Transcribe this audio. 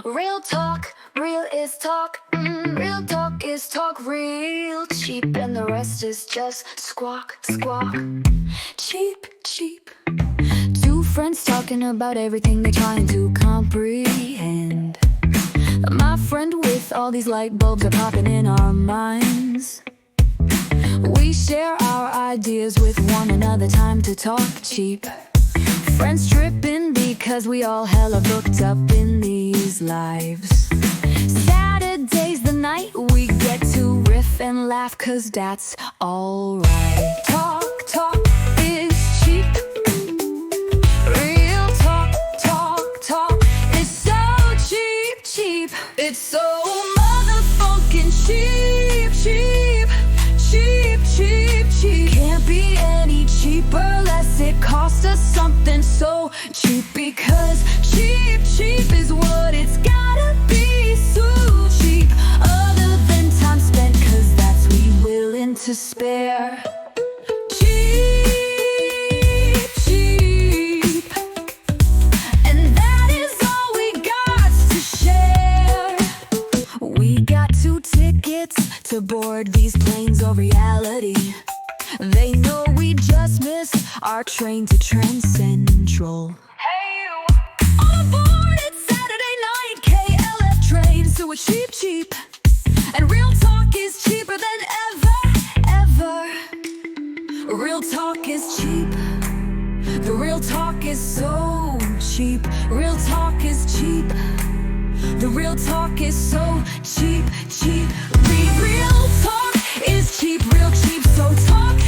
Real talk, real is talk. Real talk is talk real cheap, and the rest is just squawk, squawk. Cheap, cheap. Two friends talking about everything they're trying to comprehend. My friend with all these light bulbs are popping in our minds. We share our ideas with one another, time to talk cheap. Friends tripping because we all hella booked up in these lives. Saturday's the night we get to riff and laugh, cause that's alright. Talk is cheap. Real talk is so cheap, cheap. It's so motherfucking cheap, cheap. Can't be any cheaper unless it costs us something so cheap. Because cheap is what it's gotta be. So cheap, other than time spent, cause that's we willing to spare. Cheap, and that is all we got to share. We got 2 tickets to board these planes of reality. They know we just missed our train to Trans Central. Hey you! All aboard, it's Saturday night, KLF train, so it's cheap. And real talk is cheaper than ever. Real talk is cheap. The real talk is so cheap. Real talk is cheap. The real talk is so cheap. Real talk is cheap, real cheap, so talk